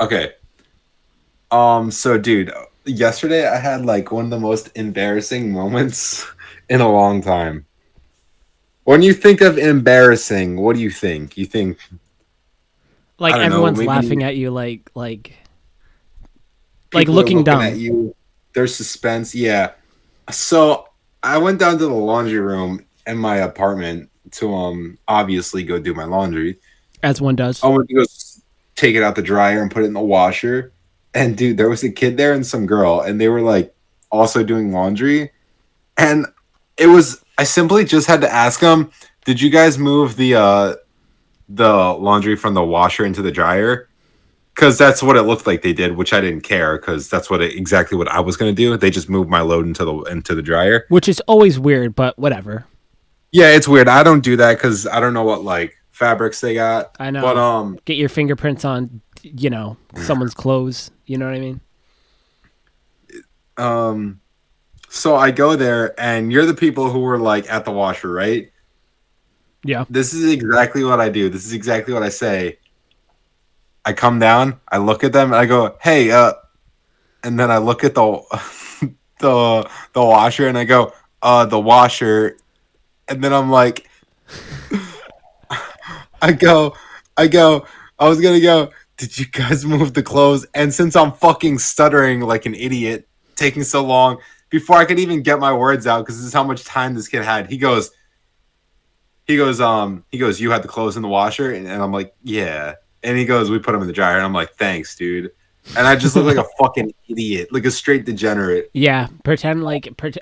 Okay. So dude, yesterday I had like one of the most embarrassing moments in a long time. When you think of embarrassing, what do you think? You think, I Like don't know, everyone's maybe laughing at you, like people are looking looking at dumb. you, there's suspense. Yeah. So I went down to the laundry room in my apartment to obviously go do my laundry. As one I does. went to go take it out the dryer and put it in the washer. And dude, there was a kid there and some girl, and they were like also doing laundry. And I simply just had to ask them, did you guys move the laundry from the washer into the dryer? Because that's what it looked like they did, which I didn't care because that's exactly what I was gonna do. They just moved my load into the dryer. Which is always weird, but whatever. Yeah, it's weird. I don't do that because I don't know what like fabrics they got. I But know. Get your fingerprints on, someone's clothes. You know what I mean? um so I go there and you're the people who were like at the washer, right? Yeah. This is exactly what I do. This is exactly what I say. I come down, I look at them, and I go, "Hey," and then I look at the the washer, and I go, the washer," and then I'm like, I go, I go, I was gonna go. Did you guys move the clothes? And since I'm fucking stuttering like an idiot, taking so long before I could even get my words out, because this is how much time this kid had. He goes, you had the clothes in the washer, and I'm like, yeah. And he goes, we put them in the dryer, and I'm like, thanks, dude. And I just look like a fucking idiot, like a straight degenerate. Yeah. Pretend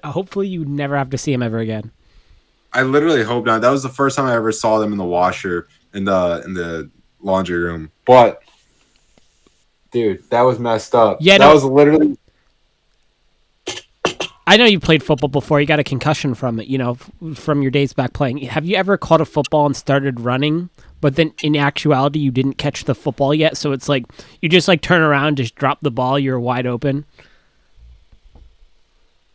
hopefully you never have to see him ever again. I literally hope not. That was the first time I ever saw them in the washer in the laundry room. But dude, that was messed up. Yeah, That no, was literally I know you played football before. You got a concussion from it, from your days back playing. Have you ever caught a football and started running, but then in actuality you didn't catch the football yet? So it's like you just like turn around, just drop the ball, you're wide open.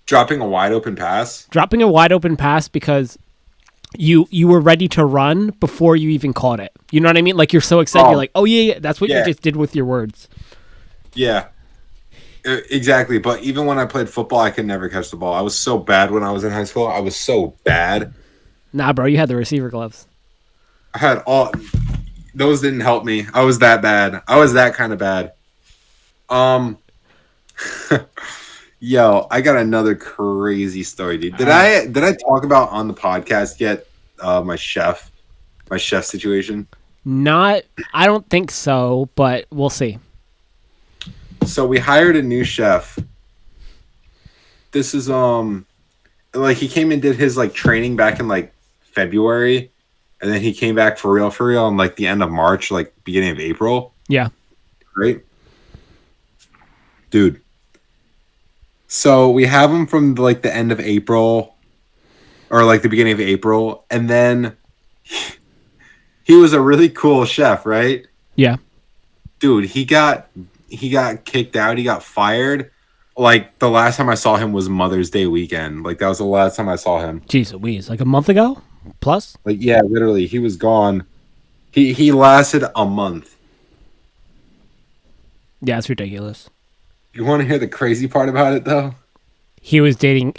dropping a wide open pass. Dropping a wide open pass because you were ready to run before you even caught it. You know what I mean? Like you're so excited, you're Oh, like, "Oh yeah, yeah." That's what you yeah, just did with your words. yeah, exactly. But even when I played football, I could never catch the ball. I was so bad when I was in high school. I was so bad. Nah, bro, you had the receiver gloves. I had all those didn't help me. I was that bad. I was that kind of bad. Um, yo, I got another crazy story, dude. All Did right. I talk about on the podcast yet? My chef situation. Not I don't think so, but we'll see. So we hired a new chef. This is like he came and did his like training back in like February, and then he came back for real in like the end of March, like beginning of April, Yeah. right? Dude. So we have him from like the end of April or like the beginning of April, and then he was a really cool chef, right? Yeah. Dude, he got kicked out, he got fired. Like the last time I saw him was Mother's Day weekend. Like that was the last time I saw him. Jeez Louise, like a month ago? Plus? Like yeah, literally, he was gone. He lasted a month. Yeah, it's ridiculous. You want to hear the crazy part about it though? He was dating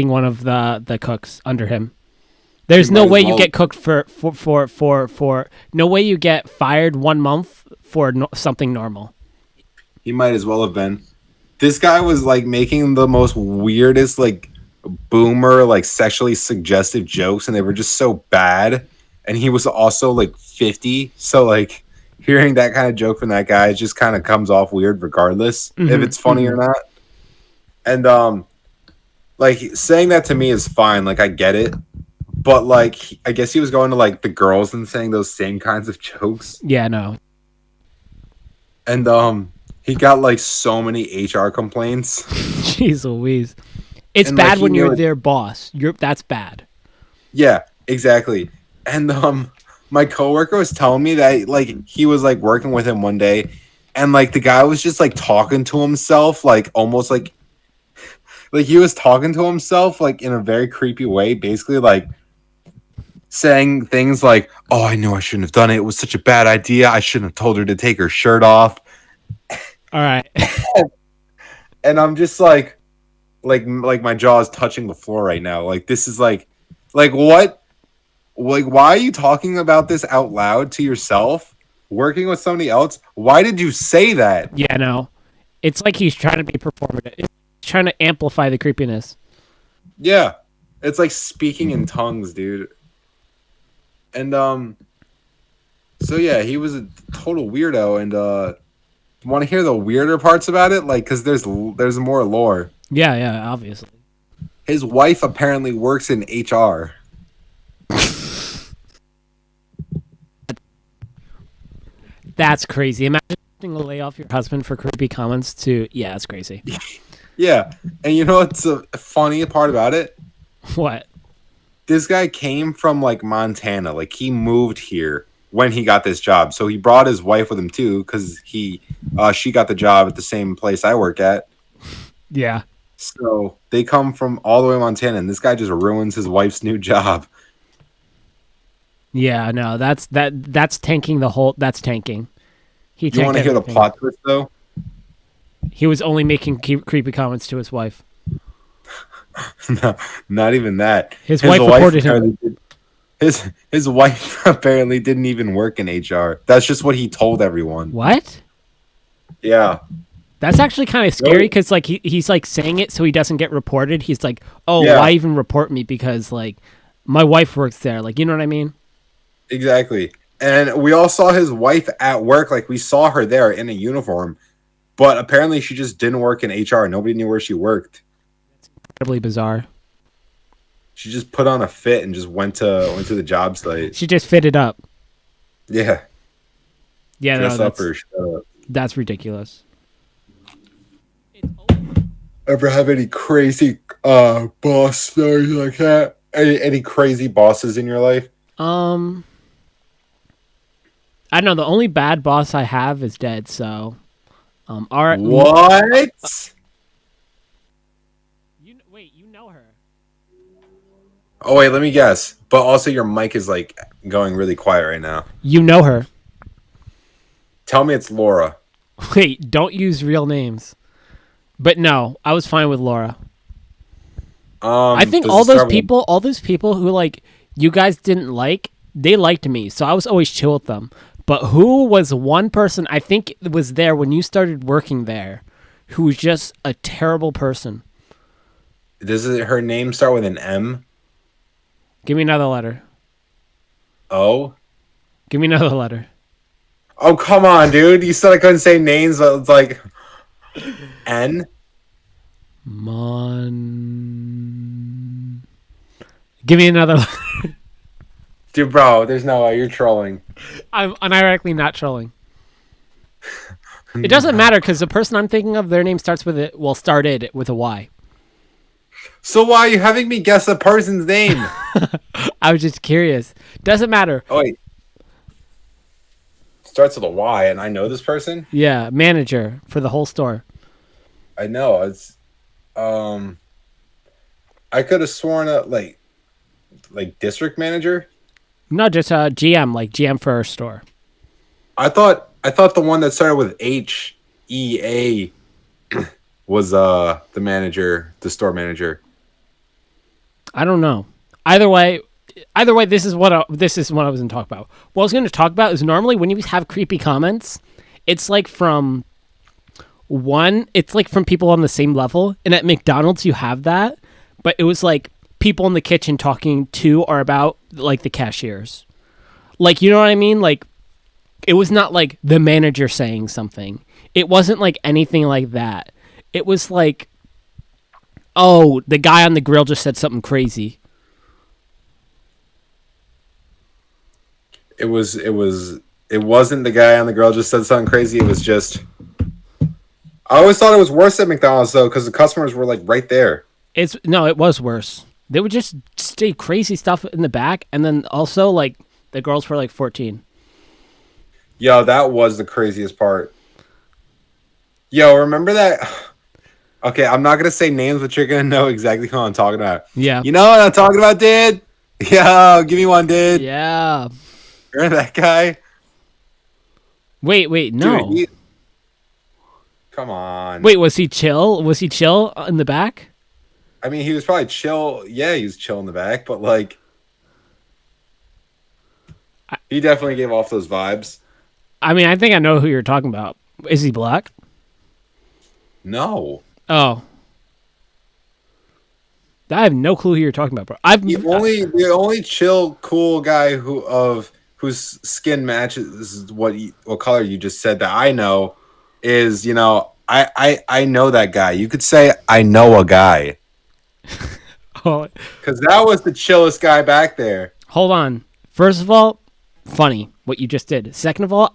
one of the cooks under him. He There's no might as way you well. get cooked for no way you get fired 1 month for something normal. He might as well have been. This guy was like making the most weirdest like boomer like sexually suggestive jokes, and they were just so bad. And he was also like 50, so like hearing that kind of joke from that guy just kind of comes off weird regardless if Hmm. it's funny or not. And like saying that to me is fine, like I get it. But like I guess he was going to like the girls and saying those same kinds of jokes. Yeah, no. And he got like so many HR complaints. Jeez Louise. It's And like bad he when you're knew it. their boss. That's bad. Yeah, exactly. And my coworker was telling me that like he was like working with him one day, and like the guy was just like talking to himself, like almost like he was talking to himself like in a very creepy way, basically like saying things like, "Oh, I knew I shouldn't have done it. It was such a bad idea. I shouldn't have told her to take her shirt off." All right. And I'm just like my jaw is touching the floor right now. Like this is like what? Like why are you talking about this out loud to yourself? Working with somebody else? Why did you say that? Yeah, no. It's like he's trying to be performative. He's trying to amplify the creepiness. Yeah. It's like speaking in tongues, dude. And so yeah, he was a total weirdo and want to hear the weirder parts about it? Like cuz there's more lore. Yeah, yeah, obviously. His wife apparently works in HR. That's crazy. Imagine having to lay off your husband for creepy comments to yeah, that's crazy. Yeah. And you know what's the funny part about it? What? This guy came from like Montana. Like he moved here when he got this job. So he brought his wife with him too cuz she got the job at the same place I work at. Yeah. So they come from all the way to Montana and this guy just ruins his wife's new job. Yeah, no, that's tanking the whole that's tanking. He You tanked want to hear the everything. plot twist though? He was only making creepy comments to his wife. No, not even that. His wife reported him. apparently did- his wife apparently didn't even work in HR. That's just what he told everyone. What? Yeah. That's actually kind of scary Really? because like he's like saying it so he doesn't get reported. He's like, oh, Yeah. why even report me? Because like my wife works there. Like, you know what I mean? Exactly. And we all saw his wife at work. Like we saw her there in a uniform, but apparently she just didn't work in HR. Nobody knew where she worked. Incredibly bizarre. She just put on a fit and just went to the job site. She just fitted up. Yeah, Yeah, no, dress up that's, or shut up. that's ridiculous. Ever have any crazy boss stories like that? Any crazy bosses in your life? I don't know. The only bad boss I have is dead. So, our What? wait, you know her. Oh wait, let me guess. But also your mic is like going really quiet right now. You know her. Tell me it's Laura. Wait, don't use real names. But no, I was fine with Laura. I think does all it those start with- people who like you guys didn't like, they liked me, so I was always chill with them. But who was one person I think was there when you started working there, who was just a terrible person? Does her name start with an M? Give me another letter. O? Give me another letter. Oh come on, dude! You said I couldn't say names, but it's like N. Give me another. Dude, bro, there's no way you're trolling. I'm unironically not trolling. It doesn't matter because the person I'm thinking of, their name starts with it. Well, started with a Y. So why are you having me guess a person's name? I was just curious. Doesn't matter. Oh wait, starts with a Y, and I know this person. Yeah, manager for the whole store. I know it's. I could have sworn like district manager. No, just GM, like GM for our store. I thought the one that started with HEA was the manager, the store manager. I don't know. Either way, this is what I was going to talk about. What I was going to talk about is normally when you have creepy comments, it's like from people on the same level, and at McDonald's you have that, but it was like people in the kitchen talking to or about like the cashiers. Like, you know what I mean? Like, it was not like the manager saying something. It wasn't like anything like that. It was like, oh, the guy on the grill just said something crazy. It wasn't the guy on the grill just said something crazy. It was just. I always thought it was worse at McDonald's though, because the customers were like right there. It was worse. They would just say crazy stuff in the back, and then also like the girls were like 14. Yo, that was the craziest part. Yo, remember that? Okay, I'm not gonna say names, but you're gonna know exactly who I'm talking about. Yeah. You know what I'm talking about, dude? Yo, give me one, dude. Yeah. Remember that guy? Wait, no. Dude, Come on. Wait, was he chill? Was he chill in the back? I mean, he was probably chill. Yeah, he was chill in the back, but like, he definitely gave off those vibes. I mean, I think I know who you're talking about. Is he black? No, Oh, I have no clue who you're talking about, bro. the only chill, cool guy whose skin matches what color you just said that I know is I know that guy. You could say I know a guy Oh, because that was the chillest guy back there. hold on. First of all, funny what you just did. Second of all,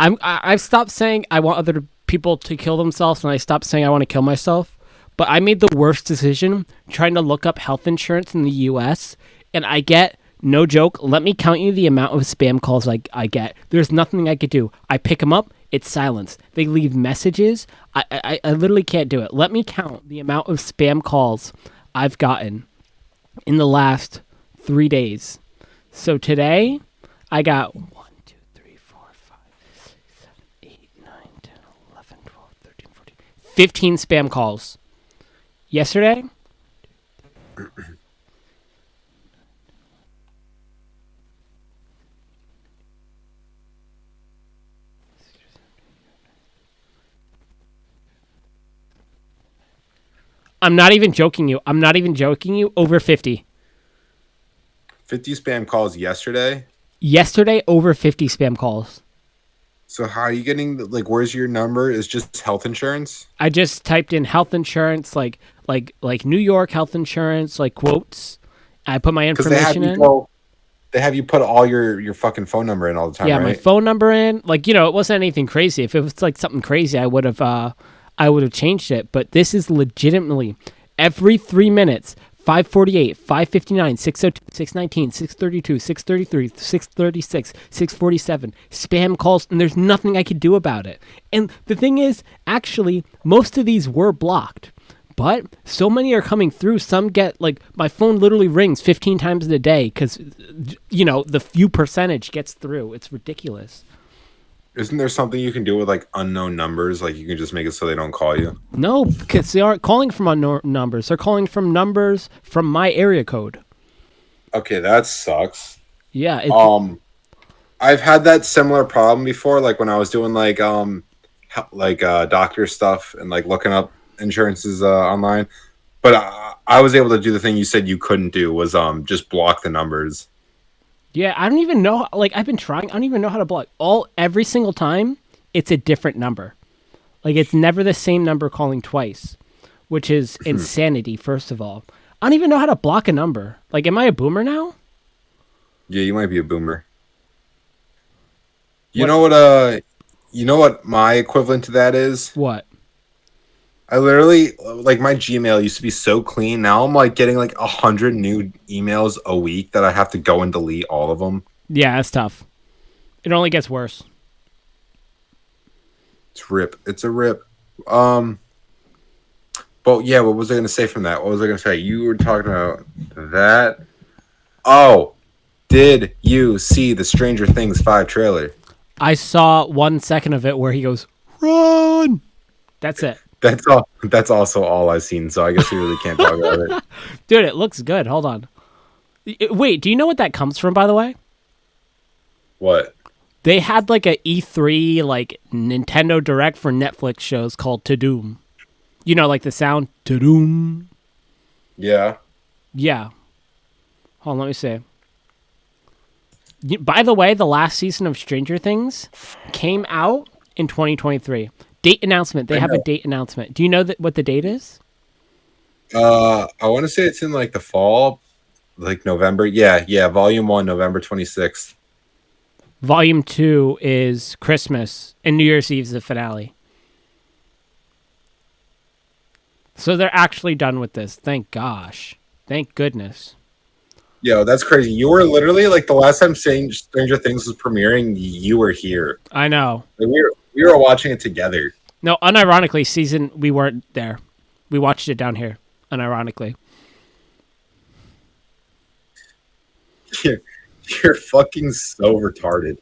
I've stopped saying I want other people to kill themselves, and I stopped saying I want to kill myself. But I made the worst decision trying to look up health insurance in the U.S. And I get, no joke, let me count you the amount of spam calls I get. There's nothing I could do. I pick them up, it's silence. They leave messages. I literally can't do it. Let me count the amount of spam calls I've gotten in the last 3 days. So today, I got 1, 2, 3, 4, 5, 6, 7, 8, 9, 10, 11, 12, 13, 14, 15 spam calls. Yesterday, I'm not even joking you. I'm not even joking you. Over 50. 50 spam calls yesterday. Yesterday, over 50 spam calls. So how are you getting like? Where's your number? Is just health insurance? I just typed in health insurance, like New York health insurance, like quotes. I put my Because they have information you in. go. They have you put all your fucking phone number in all the time, Yeah, right? my phone number in. Like, it wasn't anything crazy. If it was like something crazy, I would have changed it. But this is legitimately every 3 minutes. 548, 559, 602, 619, 632, 633, 636, 647 spam calls, and there's nothing I could do about it. And the thing is, actually, most of these were blocked. But so many are coming through. Some get, like, my phone literally rings 15 times a day because, the few percentage gets through. It's ridiculous. Isn't there something you can do with like unknown numbers? Like you can just make it so they don't call you. No, because they aren't calling from unknown numbers. They're calling from numbers from my area code. Okay, that sucks. Yeah. I've had that similar problem before, like when I was doing doctor stuff and like looking up insurances online. But I was able to do the thing you said you couldn't do was just block the numbers. Yeah, I don't even know. Like, I've been trying. I don't even know how to block. Every single time, it's a different number. Like, it's never the same number calling twice, which is insanity. First of all, I don't even know how to block a number. Like, am I a boomer now? Yeah, you might be a boomer. What? You know what my equivalent to that is? What? I literally like my Gmail used to be so clean. Now I'm like getting like 100 new emails a week that I have to go and delete all of them. Yeah, that's tough. It only gets worse. It's a rip. But yeah, what was I gonna say from that? What was I gonna say? You were talking about that. Oh, did you see the Stranger Things 5 trailer? I saw 1 second of it where he goes, "Run!" That's it. That's all. That's also all I've seen. So I guess we really can't talk about it. Dude, it looks good. Hold on. Wait, do you know what that comes from, by the way? What? They had like a E3 like Nintendo Direct for Netflix shows called Tadoom. You know, like the sound Tadoom. Yeah. Yeah. Hold on, let me see. By the way, the last season of Stranger Things came out in 2023. Date announcement. They have a date announcement. Do you know what the date is? I want to say it's in like the fall, like November. Yeah. Volume 1, November 26th. Volume 2 is Christmas, and New Year's Eve is the finale. So they're actually done with this. Thank gosh. Thank goodness. Yo, that's crazy. You were literally like the last time Stranger Things was premiering, you were here. I know. Like, we were watching it together. No, unironically, we weren't there. We watched it down here, unironically. You're fucking so retarded.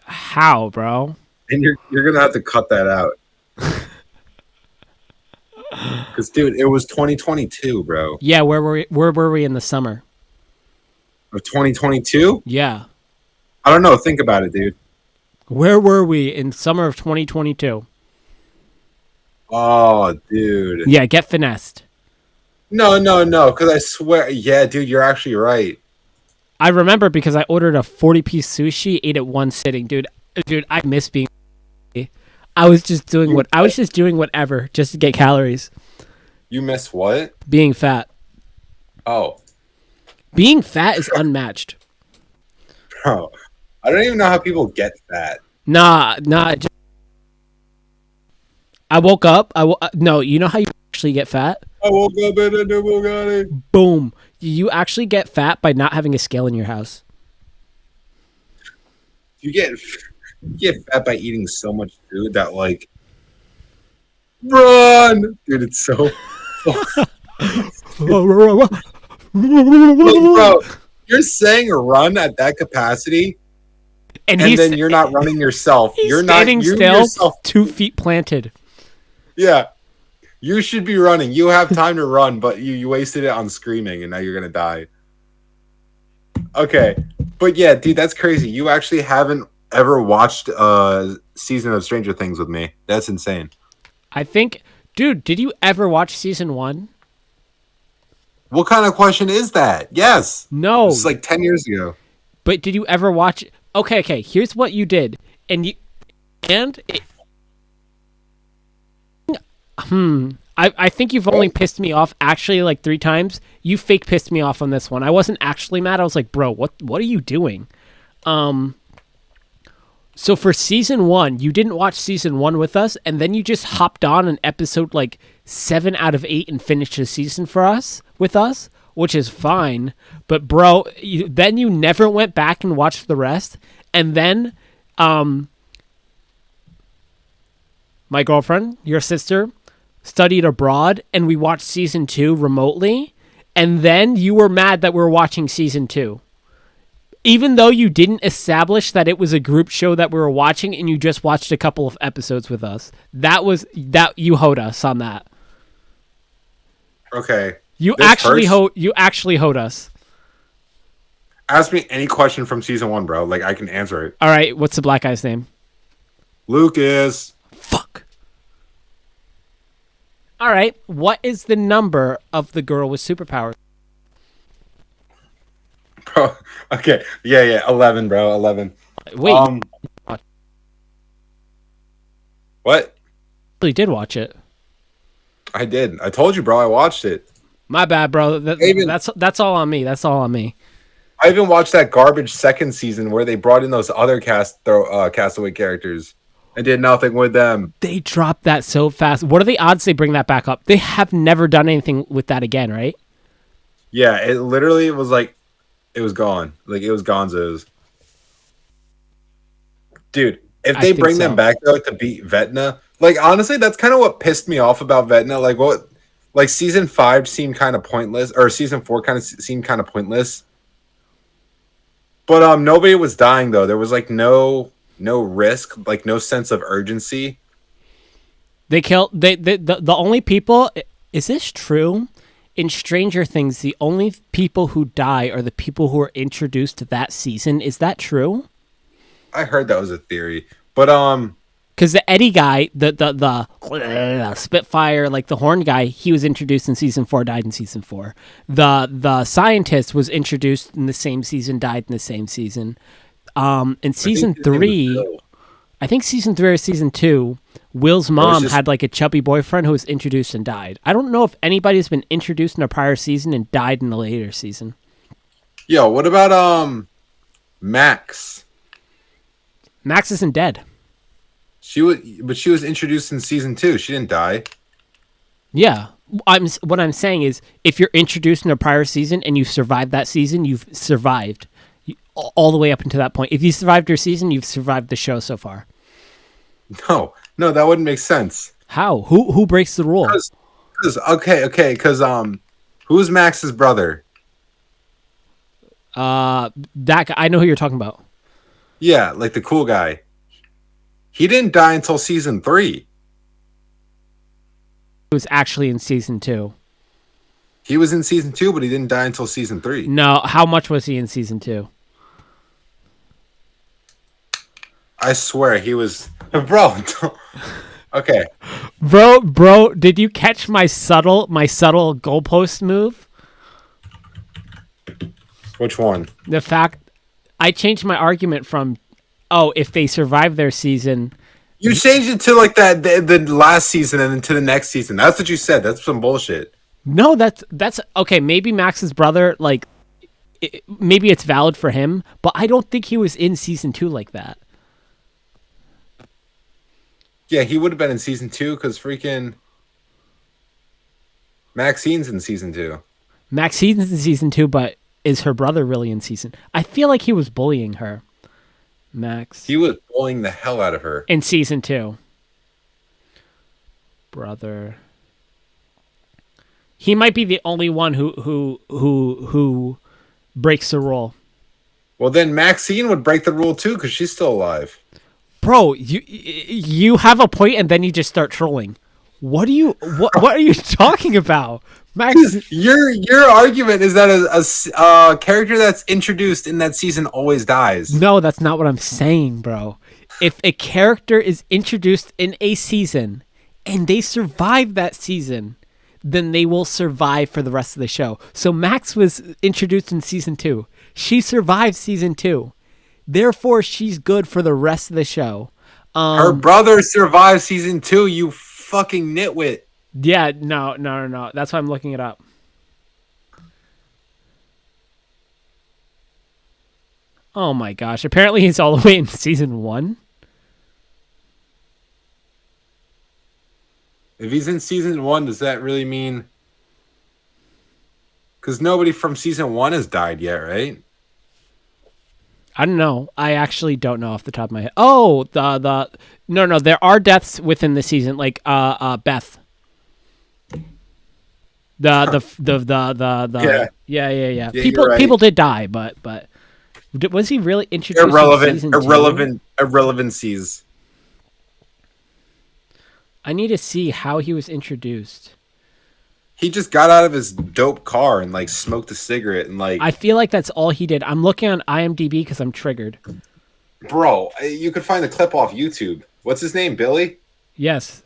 How, bro? And you're gonna have to cut that out. Because, dude, it was 2022, bro. Yeah, where were we in the summer? Of 2022? Yeah. I don't know. Think about it, dude. Where were we in summer of 2022? Oh, dude. Yeah, get finessed. No, no, no. Because I swear. Yeah, dude, you're actually right. I remember because I ordered a 40-piece sushi, ate it one sitting, dude. Dude, I miss being. I was just doing whatever just to get calories. You miss what? Being fat. Oh, Being fat is unmatched. bro. I don't even know how people get fat. Nah. I woke up. No, you know how you actually get fat? I woke up in a new Bugatti. Boom. You actually get fat by not having a scale in your house. You get fat by eating so much food that like run, dude. It's so. Look, bro, you're saying run at that capacity, and then you're not running yourself. He's You're not standing you still, yourself. 2 feet planted. Yeah, you should be running. You have time to run, but you wasted it on screaming, and now you're gonna die. Okay, but yeah, dude, that's crazy. You actually haven't ever watched a season of Stranger Things with me. That's insane. I think, dude, did you ever watch season 1? What kind of question is that? Yes. No. It's like 10 years ago. But did you ever watch? Okay. Here's what you did, I think you've only pissed me off actually like 3 times. You fake pissed me off on this one. I wasn't actually mad. I was like, bro, what are you doing? So for season 1, you didn't watch season 1 with us, and then you just hopped on an episode like 7 out of 8 and finished the season with us, which is fine. But bro, then you never went back and watched the rest, and then my girlfriend, your sister, studied abroad, and we watched season 2 remotely, and then you were mad that we were watching season 2. Even though you didn't establish that it was a group show that we were watching and you just watched a couple of episodes with us. That you hoed us on that. Okay. You This actually hurts. hoed us. Ask me any question from season 1, bro. Like, I can answer it. All right, what's the black guy's name? Lucas. Fuck. All right, what is the number of the girl with superpowers? Bro. Okay. Yeah. 11, bro. 11. Wait, What? really did watch it. I did. I told you, bro. I watched it. My bad, bro. Even- That's all on me. That's all on me. I even watched that garbage second season where they brought in those other Castaway characters and did nothing with them. They dropped that so fast. What are the odds they bring that back up? They have never done anything with that again, right? Yeah, it literally was like, it was gone. Like, it was gonzos. Dude, if I they think bring so. them back, though, to beat Vecna, like, honestly, that's kind of what pissed me off about Vecna. Like, season 5 seemed kind of pointless, or season 4 kind of seemed kind of pointless. But nobody was dying, though. There was, like, no risk, like, no sense of urgency. They killed the only people. Is this true? In Stranger Things, the only people who die are the people who are introduced that season. Is that true? I heard that was a theory. But, Because the Eddie guy, the Spitfire, like the horn guy, he was introduced in season 4, died in season 4. The scientist was introduced in the same season, died in the same season. In season 3, I think season 3 or season 2, Will's mom had like a chubby boyfriend who was introduced and died. I don't know if anybody's been introduced in a prior season and died in a later season. Yo, what about Max? Max isn't dead. She was introduced in season 2. She didn't die. Yeah. What I'm saying is, if you're introduced in a prior season and you survived that season, you've survived all the way up until that point. If you survived your season, you've survived the show so far. No, that wouldn't make sense. How? Who breaks the rule? Because who's Max's brother? That guy, I know who you're talking about. Yeah, like the cool guy. He didn't die until season 3. was actually in season 2. He was in season 2, but he didn't die until season 3. No, how much was he in season 2? I swear he was. Bro, okay. Bro, did you catch my subtle goalpost move? Which one? The fact I changed my argument from, oh, if they survive their season. You changed it to like that the last season and then to the next season. That's what you said. That's some bullshit. No, that's okay. Maybe Max's brother, like, maybe it's valid for him, but I don't think he was in season 2 like that. Yeah, he would have been in season 2 because freaking Maxine's in season 2. Maxine's in season 2, but is her brother really in season? I feel like he was bullying her. Max. He was bullying the hell out of her. In season 2. Brother. He might be the only one who breaks the rule. Well, then Maxine would break the rule too because she's still alive. Bro, you have a point and then you just start trolling. What are you talking about? Max, your argument is that a character that's introduced in that season always dies. No, that's not what I'm saying, bro. If a character is introduced in a season and they survive that season, then they will survive for the rest of the show. So Max was introduced in season 2. She survived season 2. Therefore, she's good for the rest of the show. Her brother survived season 2, you fucking nitwit. Yeah, no. That's why I'm looking it up. Oh my gosh. Apparently he's all the way in season 1. If he's in season 1, does that really mean... Because nobody from season 1 has died yet, right? I don't know. I actually don't know off the top of my head. Oh, no. There are deaths within the season, like Beth. Yeah. People did die, but was he really introduced? Irrelevancies. I need to see how he was introduced. He just got out of his dope car and like smoked a cigarette and like. I feel like that's all he did. I'm looking on IMDb because I'm triggered. Bro, you could find the clip off YouTube. What's his name? Billy? Yes.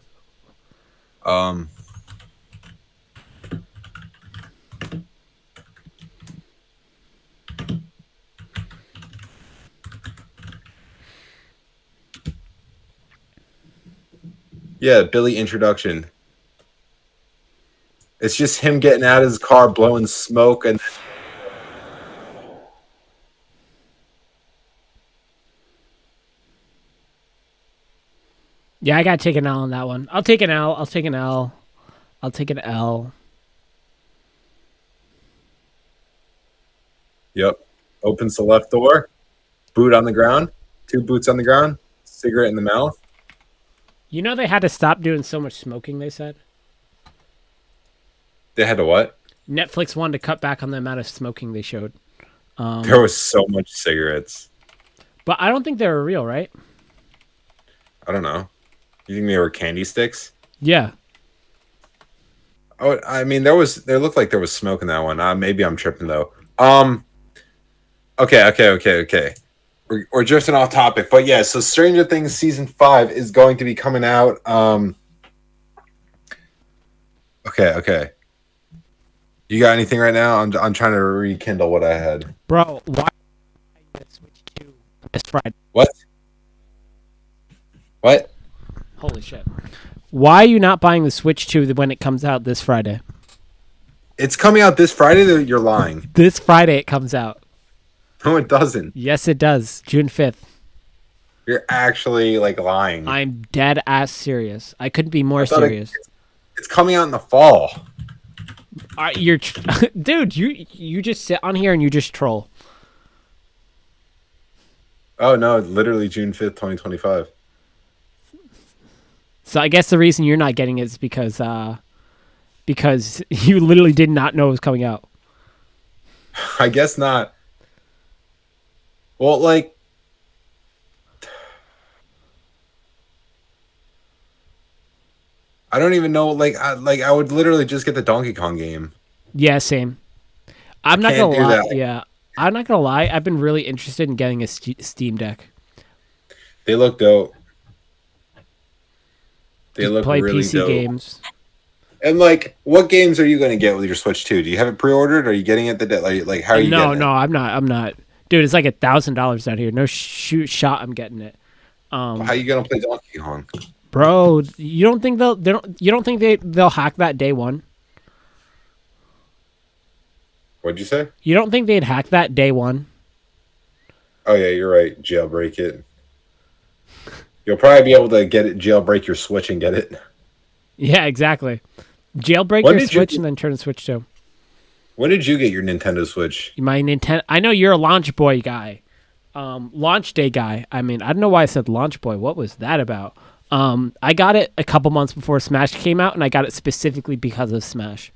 Yeah, Billy introduction. It's just him getting out of his car, blowing smoke, and yeah, I gotta take an L on that one. I'll take an L. I'll take an L. I'll take an L. Yep. Opens the left door. Boot on the ground. 2 boots on the ground. Cigarette in the mouth. You know they had to stop doing so much smoking, they said? They had to what? Netflix wanted to cut back on the amount of smoking they showed. There was so much cigarettes. But I don't think they were real, right? I don't know. You think they were candy sticks? Yeah. Oh, I mean, there looked like there was smoke in that one. Maybe I'm tripping though. Okay. We're drifting off topic, but yeah. So Stranger Things season 5 is going to be coming out. Okay. You got anything right now? I'm trying to rekindle what I had. Bro, why switch to this Friday? What? Holy shit. Why are you not buying the Switch 2 when it comes out this Friday? It's coming out this Friday? You're lying. This Friday it comes out. No, it doesn't. Yes, it does. June 5th. You're actually like lying. I'm dead ass serious. I couldn't be more serious. It's coming out in the fall. Dude, you just sit on here and you just troll. Oh no, literally June 5th, 2025. So I guess the reason you're not getting it is because you literally did not know it was coming out. I guess not. Well, like, I don't even know. I would literally just get the Donkey Kong game. Yeah, same. I'm not Can't gonna do lie. that. Yeah, I'm not gonna lie. I've been really interested in getting a Steam Deck. They look dope. They Just look play really PC dope. games. And like, what games are you gonna get with your Switch 2? Do you have it pre-ordered? Or are you getting it the day? Like, how are you No, getting no, it? I'm not. I'm not. Dude, it's like $1,000 out here. No shoot shot. I'm getting it. How are you gonna play Donkey Kong? Bro, you don't think you don't think they'll hack that day one? What'd you say? You don't think they'd hack that day one? Oh yeah, you're right. Jailbreak it. You'll probably be able to get it. Jailbreak your Switch and get it. Yeah, exactly. Jailbreak When your did you- Switch and then turn the Switch to When did you get your Nintendo Switch? my Nintendo. I know you're a launch boy guy, launch day guy. I mean, I don't know why I said launch boy. What was that about? I got it a couple months before Smash came out, and I got it specifically because of Smash.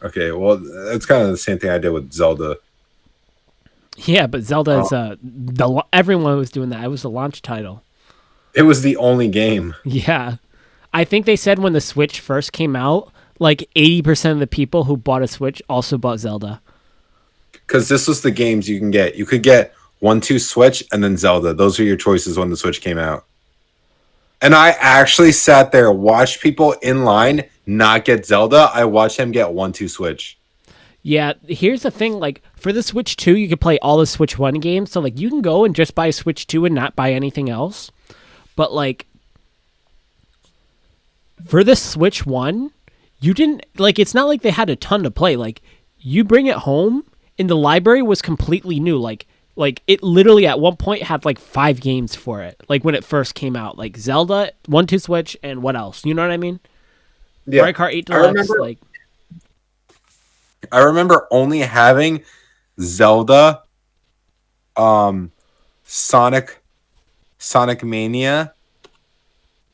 Okay, well, that's kind of the same thing I did with Zelda. Yeah, but Zelda is Oh. everyone was doing that. It was the launch title. It was the only game. Yeah. I think they said when the Switch first came out, like 80% of the people who bought a Switch also bought Zelda. Because this was the games you can get. You could get 1-2 Switch and then Zelda. Those are your choices when the Switch came out. And I actually sat there, watched people in line not get Zelda. I watched them get 1-2 Switch. Yeah, here's the thing, like for the Switch 2, you could play all the Switch 1 games. So like you can go and just buy a Switch 2 and not buy anything else. But like for the Switch 1, you didn't like it's not like they had a ton to play. Like you bring it home and the library was completely new. Like it literally at one point had like 5 games for it. Like when it first came out, like Zelda, 1-2 Switch, and what else? You know what I mean? Yeah. Mario Kart 8 I Deluxe. remember- Like I remember only having Zelda, Sonic Mania,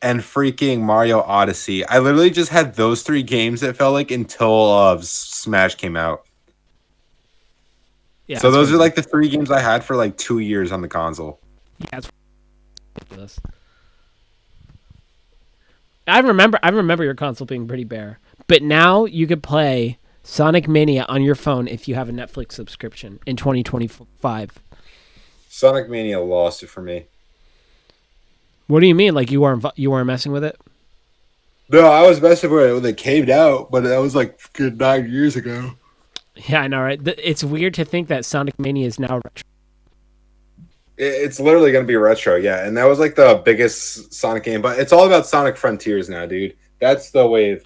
and freaking Mario Odyssey. I literally just had those 3 games, it felt like, until Smash came out. yeah, So it's those are crazy. like the 3 games I had for like 2 years on the console. Yeah, it's ridiculous. I remember your console being pretty bare. But now you could play Sonic Mania on your phone if you have a Netflix subscription in 2025. Sonic Mania lost it for me. What do you mean? Like you weren't messing with it? No, I was messing with it when it came out, but that was like good 9 years ago. Yeah, I know, right? It's weird to think that Sonic Mania is now retro. It's literally going to be retro, yeah. And that was like the biggest Sonic game, but it's all about Sonic Frontiers now, dude. That's the wave.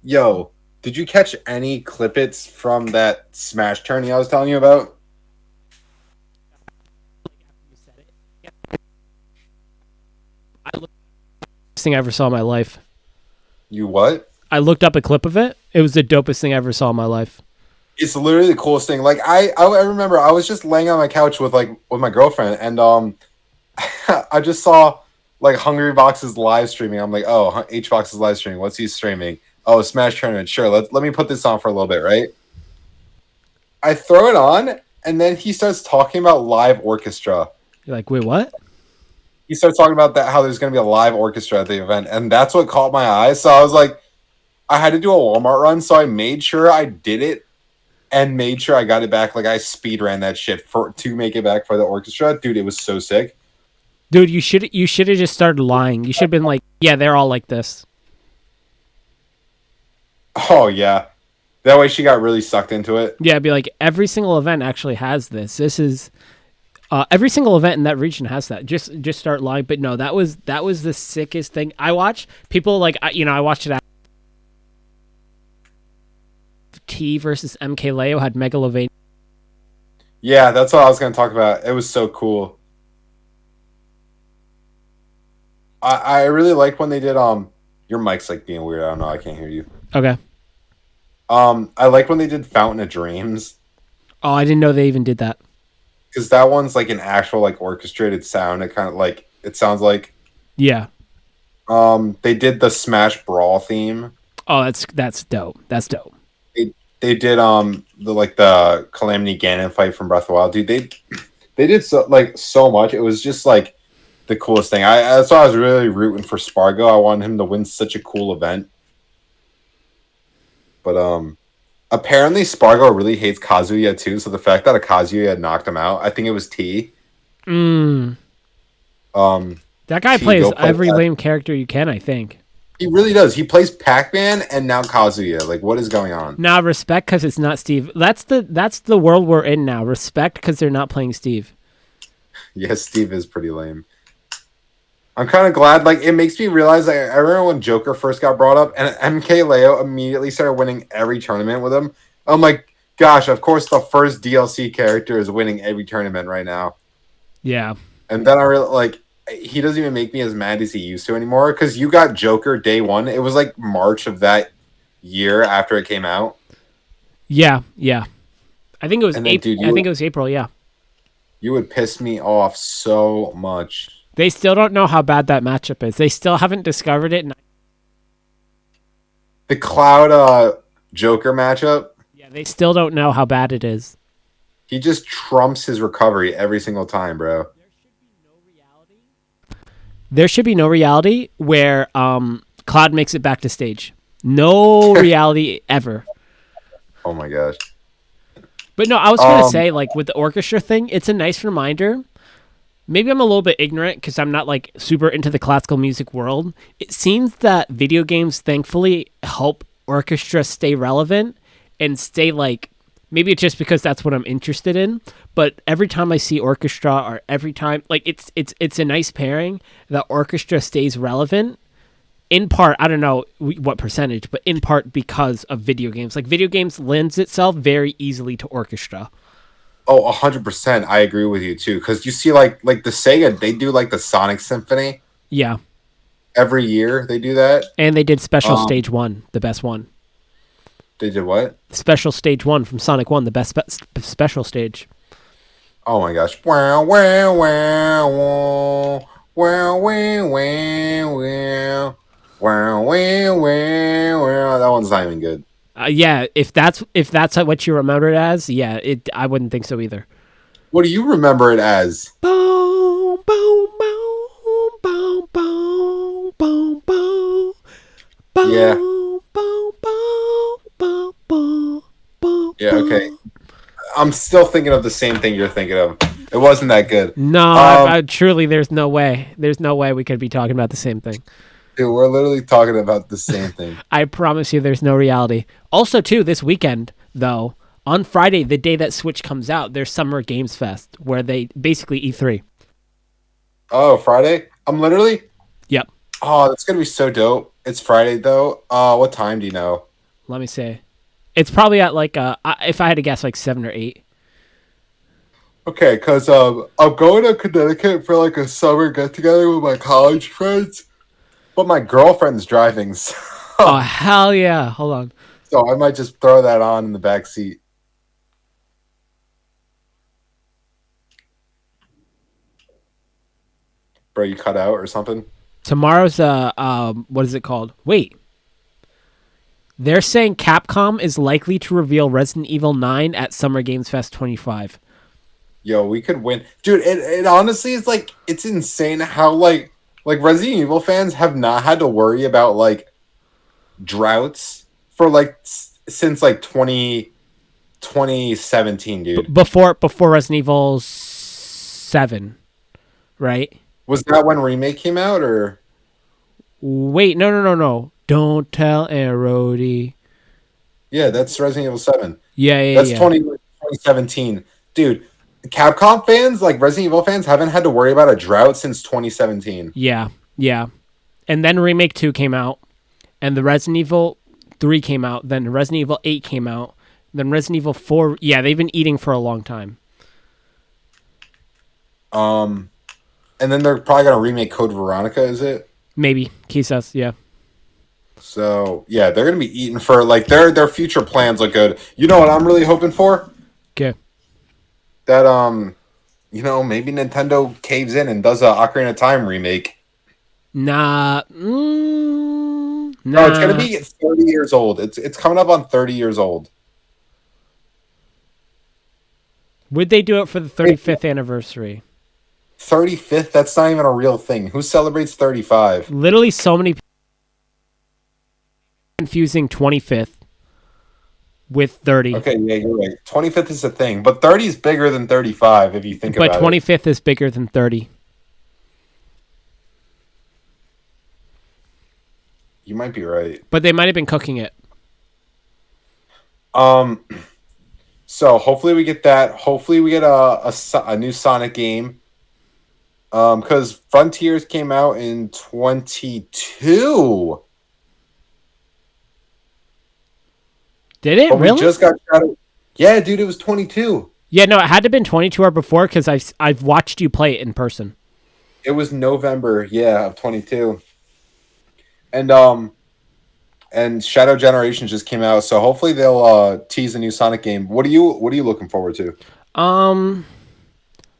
Yo, did you catch any clippets from that Smash tourney I was telling you about? Thing I ever saw in my life. You what? I looked up a clip of it. It was the dopest thing I ever saw in my life. It's literally the coolest thing. Like I remember I was just laying on my couch with my girlfriend, and I just saw like Hungry Box's live streaming. I'm like, oh, H Box is live streaming. What's he streaming? Oh, Smash tournament. Sure, let me put this on for a little bit, right? I throw it on, and then he starts talking about live orchestra. You're like, wait, what? He starts talking about that how there's going to be a live orchestra at the event, and that's what caught my eye. So I was like, I had to do a Walmart run, so I made sure I did it and made sure I got it back. Like I speed ran that shit to make it back for the orchestra. Dude, it was so sick. Dude, you should have just started lying. You should have been like, yeah, they're all like this. Oh yeah, that way she got really sucked into it. Yeah, it'd be like every single event actually has this. This is every single event in that region has that. Just start lying. But no, that was the sickest thing. I watched people like I watched it. T versus MK Leo had Megalovania. Yeah, that's what I was going to talk about. It was so cool. I really like when they did your mic's like being weird. I don't know. I can't hear you. Okay. I like when they did Fountain of Dreams, Oh, I didn't know they even did that. because that one's like an actual like orchestrated sound. It kind of like it sounds like. Yeah. They did the Smash Brawl theme. Oh, that's dope. That's dope. They did the Calamity Ganon fight from Breath of the Wild. Dude, they did so much. It was just like the coolest thing. That's why I was really rooting for Spargo. I wanted him to win such a cool event. But apparently Spargo really hates Kazuya too. So the fact that a Kazuya knocked him out, I think it was T. That guy T, plays go play every that. lame character you can, I think. He really does. He plays Pac-Man and now Kazuya. Like, what is going on? Now respect because it's not Steve. That's the world we're in now. Respect because they're not playing Steve. Yes, Steve is pretty lame. I'm kind of glad. Like, it makes me realize. Like, I remember when Joker first got brought up, and MK Leo immediately started winning every tournament with him. I'm like, gosh, of course, the first DLC character is winning every tournament right now. Yeah. And then I really like. He doesn't even make me as mad as he used to anymore. Because you got Joker day one. It was like March of that year after it came out. Yeah. I think it was And then, April. dude, I think it was April. Yeah. You would piss me off so much. They still don't know how bad that matchup is. They still haven't discovered it. The Cloud Joker matchup. Yeah, they still don't know how bad it is. He just trumps his recovery every single time, bro. There should be no reality where Cloud makes it back to stage. No reality ever. Oh my gosh. But no, I was going to say, like, with the orchestra thing, it's a nice reminder. Maybe I'm a little bit ignorant because I'm not, like, super into the classical music world. It seems that video games, thankfully, help orchestra stay relevant and stay, like, maybe it's just because that's what I'm interested in. But every time I see orchestra or every time, like, it's a nice pairing that orchestra stays relevant. In part, I don't know what percentage, but in part because of video games. Like, video games lends itself very easily to orchestra. Oh, 100%. I agree with you too. Because you see, like the Sega, they do like the Sonic Symphony Yeah. every year. They do that. And they did Special Stage 1, the best one. They did what? Special Stage 1 from Sonic 1, the best special stage. Oh my gosh! Wow! Wow! Wow! Wow! Wow! Wow! Wow! Wow! Wow! That one's not even good. Yeah, if that's what you remember it as, yeah, I wouldn't think so either. What do you remember it as? Boom, boom, boom, boom, boom, boom, boom, boom, Yeah. boom, boom, boom, boom, boom. Yeah. Okay. I'm still thinking of the same thing you're thinking of. It wasn't that good. No, truly, there's no way. There's no way we could be talking about the same thing. Dude, we're literally talking about the same thing. I promise you there's no reality. Also, too, this weekend, though, on Friday, the day that Switch comes out, there's Summer Games Fest, where they basically E3. Oh, Friday? I'm literally... Yep. Oh, that's going to be so dope. It's Friday, though. What time do you know? Let me see. It's probably at, like, if I had to guess, like 7 or 8. Okay, because I'm going to Connecticut for, like, a summer get-together with my college friends. But my girlfriend's driving, so... Oh, hell yeah. Hold on. So I might just throw that on in the back seat. Bro, you cut out or something? Tomorrow's, what is it called? Wait. They're saying Capcom is likely to reveal Resident Evil 9 at Summer Games Fest 25. Yo, we could win. Dude, it honestly is, like, it's insane how, like Resident Evil fans have not had to worry about, like, droughts for, like, since, like, 2017, dude. Before Resident Evil 7, right? Was that when Remake came out, or? Wait, no. Don't tell Erody. Yeah, that's Resident Evil 7. Yeah. That's 2017. Dude, Capcom fans, like Resident Evil fans, haven't had to worry about a drought since 2017. Yeah. And then Remake 2 came out, and the Resident Evil 3 came out, then Resident Evil 8 came out, then Resident Evil 4. Yeah, they've been eating for a long time. And then they're probably gonna remake Code Veronica, is it? Maybe. Kisses, yeah. So yeah, they're gonna be eating for, like, their future plans look good. You know what I'm really hoping for? Okay. That maybe Nintendo caves in and does a Ocarina of Time remake. Nah. No, it's gonna be 30 years old. It's coming up on 30 years old. Would they do it for the 35th anniversary? 35th, that's not even a real thing. Who celebrates 35? Literally, so many people confusing 25th with 30. Okay, yeah, you're right. 25th is a thing, but 30 is bigger than 35 if you think But about it. 25th is bigger than 30. You might be right. But they might have been cooking it. So hopefully we get that. Hopefully we get a new Sonic game. Because Frontiers came out in 22. Did it But really? we just got Shadow. Yeah, dude, it was 22. Yeah, no, it had to have been 22 or before because I've watched you play it in person. It was November, yeah, of 22. And Shadow Generations just came out, so hopefully they'll tease a new Sonic game. What are you looking forward to?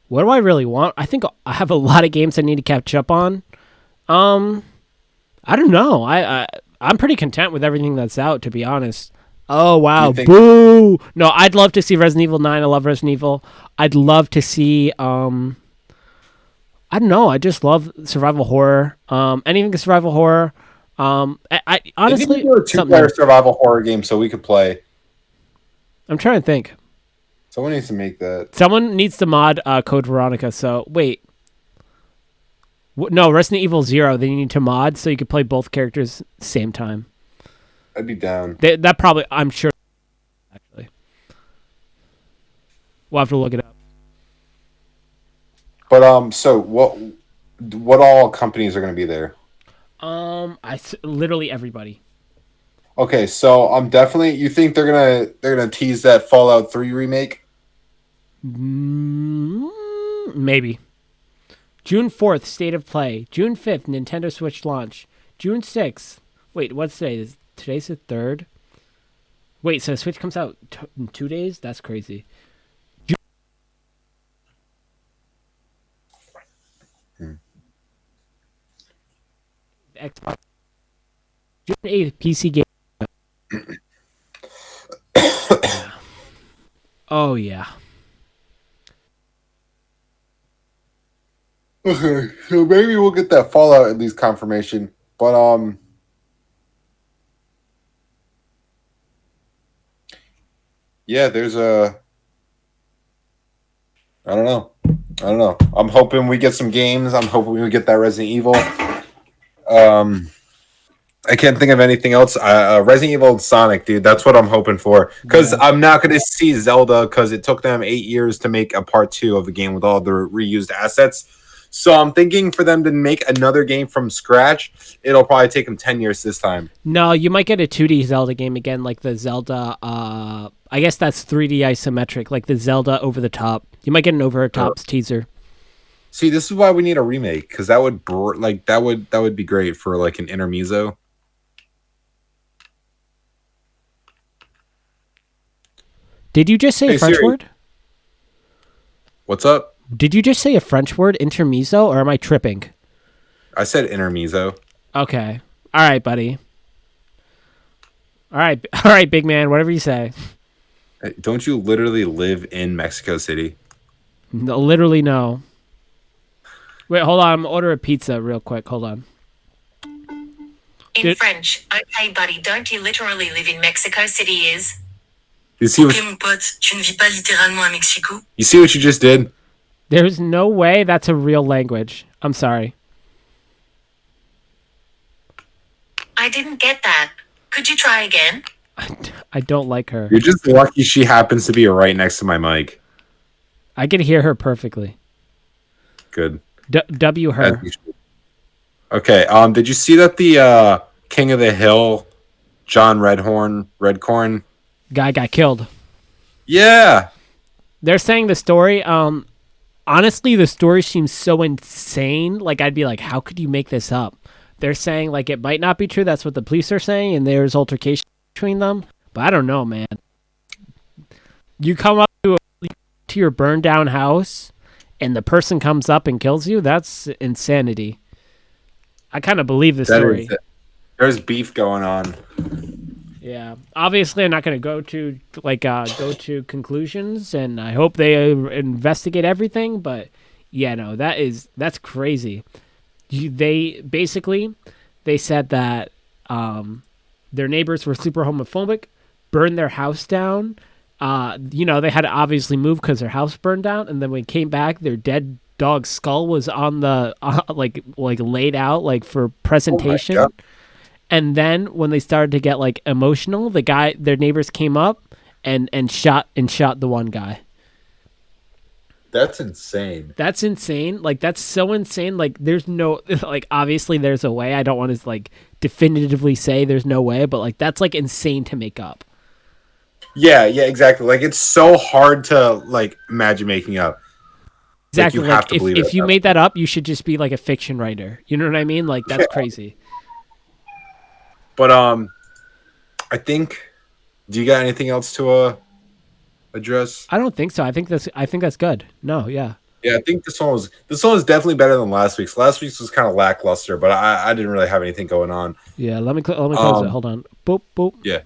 What do I really want? I think I have a lot of games I need to catch up on. I don't know. I'm pretty content with everything that's out, to be honest. Oh wow, boo! No, I'd love to see Resident Evil 9. I love Resident Evil. I'd love to see I don't know. I just love survival horror. Anything survival horror. I honestly do a two-player survival horror game so we could play. I'm trying to think. Someone needs to make that. Someone needs to mod Code Veronica. So wait, no, Resident Evil 0. They need to mod so you could play both characters same time. I'd be down. That probably, I'm sure. Actually, we'll have to look it up. But so what all companies are going to be there? Literally everybody. Okay, so I'm definitely. You think they're gonna tease that Fallout 3 remake? Maybe. June 4th, State of Play. June 5th, Nintendo Switch launch. June 6th. Wait, what's today? Today's the 3rd? Wait, so the Switch comes out in 2 days? That's crazy. Xbox. June 8th, PC game. Oh, yeah. Okay, so maybe we'll get that Fallout at least confirmation. But yeah, there's I don't know. I'm hoping we get some games. I'm hoping we get that Resident Evil. I can't think of anything else. Resident Evil and Sonic, dude. That's what I'm hoping for. Because I'm not going to see Zelda because it took them 8 years to make a part 2 of the game with all the reused assets. So I'm thinking for them to make another game from scratch, it'll probably take them 10 years this time. No, you might get a 2D Zelda game again, like the Zelda. I guess that's 3D isometric, like the Zelda Over the Top. You might get an Over the Top teaser. See, this is why we need a remake because that would that would be great for like an intermezzo. Did you just say a French Siri. word? What's up? Did you just say a French word, intermezzo, or am I tripping? I said intermezzo. Okay. All right, buddy. All right, big man, whatever you say. Don't you literally live in Mexico City? No, literally, no. Wait, hold on. I'm gonna order a pizza real quick. Hold on. In French, okay, buddy, don't you literally live in Mexico City is? You see what, Ok, mon pote, tu ne vis pas littéralement à Mexico? you see what you just did? There's no way that's a real language. I'm sorry. I didn't get that. Could you try again? I don't like her. You're just lucky she happens to be right next to my mic. I can hear her perfectly. Good. W her. Okay. Did you see that the King of the Hill, John Redcorn Guy got killed. Yeah. They're saying the story. Honestly, the story seems so insane. Like, I'd be like, how could you make this up? They're saying, like, it might not be true. That's what the police are saying, and there's altercation between them. But I don't know, man. You come up to your burned down house, and the person comes up and kills you? That's insanity. I kind of believe the story. There's beef going on. Yeah, obviously, I'm not going to go to conclusions, and I hope they investigate everything. But Yeah, no, that's crazy. They said that their neighbors were super homophobic, burned their house down. They had to obviously move because their house burned down, and then when they came back, their dead dog's skull was on the like laid out like for presentation. God. And then when they started to get like emotional, their neighbors came up and shot the one guy. That's insane. That's insane. Like that's so insane. Like there's no like obviously there's a way. I don't want to like definitively say there's no way, but like that's like insane to make up. Yeah, exactly. Like it's so hard to like imagine making up. Exactly. Like, you have Like to believe if you made that up, you should just be like a fiction writer. You know what I mean? Like that's crazy. But I think. Do you got anything else to address? I don't think so. I think that's good. No, yeah. Yeah, I think this one was definitely better than last week's. Last week's was kind of lackluster, but I didn't really have anything going on. Yeah, let me close it. Hold on. Boop boop. Yeah.